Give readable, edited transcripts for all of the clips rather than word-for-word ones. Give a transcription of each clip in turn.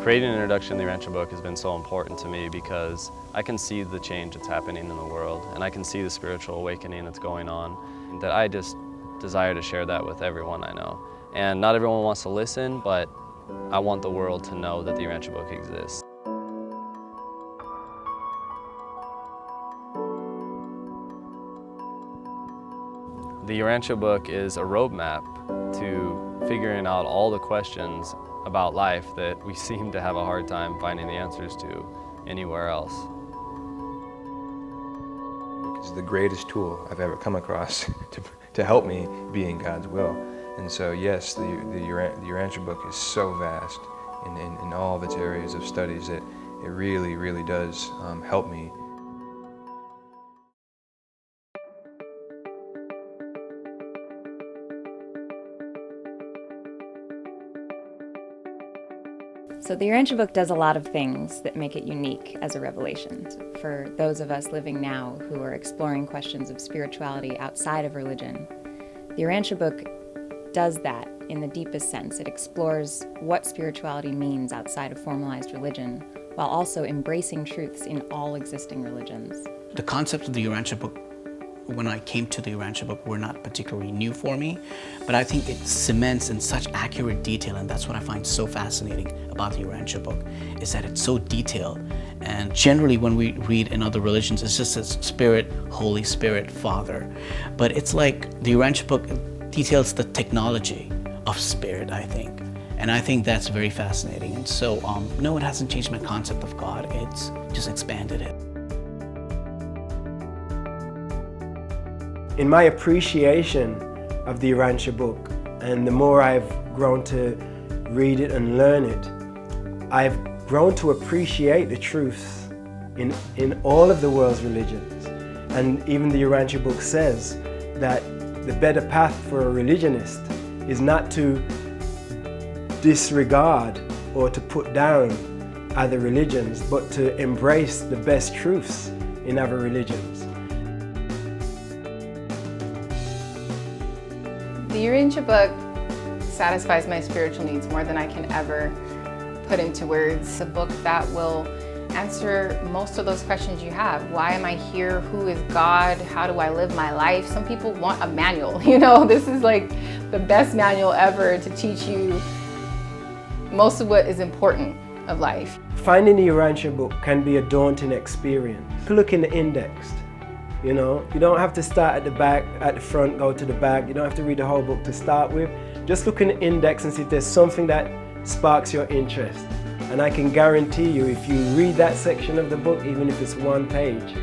Creating an introduction to the Urantia book has been so important to me because I can see the change that's happening in the world, and I can see the spiritual awakening that's going on, and that I just desire to share that with everyone I know. And not everyone wants to listen, but I want the world to know that the Urantia book exists. The Urantia book is a roadmap to figuring out all the questions about life that we seem to have a hard time finding the answers to anywhere else. It's the greatest tool I've ever come across to help me be in God's will. And so yes, the Urantia book is so vast in all of its areas of studies that it really, really does help me. So the Urantia book does a lot of things that make it unique as a revelation. For those of us living now who are exploring questions of spirituality outside of religion, the Urantia book does that in the deepest sense. It explores what spirituality means outside of formalized religion, while also embracing truths in all existing religions. The concepts of the Urantia book, when I came to the Urantia book, were not particularly new for me, but I think it cements in such accurate detail, and that's what I find so fascinating about the Urantia book, is that it's so detailed. And generally when we read in other religions, it's just says Spirit, Holy Spirit, Father. But it's like the Urantia book details the technology of spirit, I think. And I think that's very fascinating. And so, no, it hasn't changed my concept of God, it's just expanded it. In my appreciation of the Urantia book, and the more I've grown to read it and learn it, I've grown to appreciate the truths in all of the world's religions. And even the Urantia book says that the better path for a religionist is not to disregard or to put down other religions, but to embrace the best truths in other religions. The Urantia book satisfies my spiritual needs more than I can ever put into words. It's a book that will answer most of those questions you have. Why am I here? Who is God? How do I live my life? Some people want a manual, you know? This is like the best manual ever to teach you most of what is important of life. Finding the Urantia book can be a daunting experience. Look in the index. You know, you don't have to start at the back, at the front, go to the back. You don't have to read the whole book to start with. Just look in the index and see if there's something that sparks your interest. And I can guarantee you, if you read that section of the book, even if it's one page,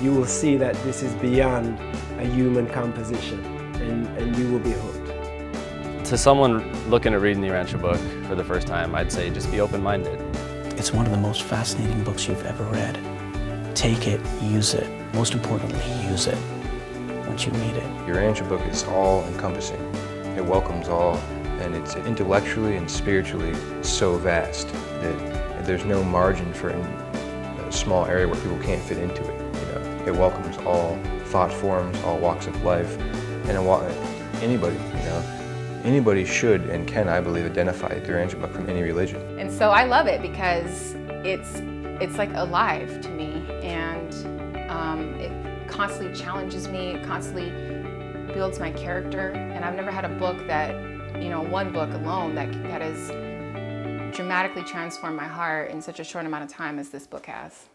you will see that this is beyond a human composition, and you will be hooked. To someone looking at reading the Urantia book for the first time, I'd say just be open-minded. It's one of the most fascinating books you've ever read. Take it, use it. Most importantly, use it once you read it. Urantia book is all-encompassing. It welcomes all, and it's intellectually and spiritually so vast that there's no margin for a small area where people can't fit into it. You know, it welcomes all thought forms, all walks of life, and anybody, you know, anybody should and can, I believe, identify the Urantia book from any religion. And so I love it because it's like alive to me, and it constantly challenges me, it constantly builds my character, and I've never had a book that, you know, one book alone that has dramatically transformed my heart in such a short amount of time as this book has.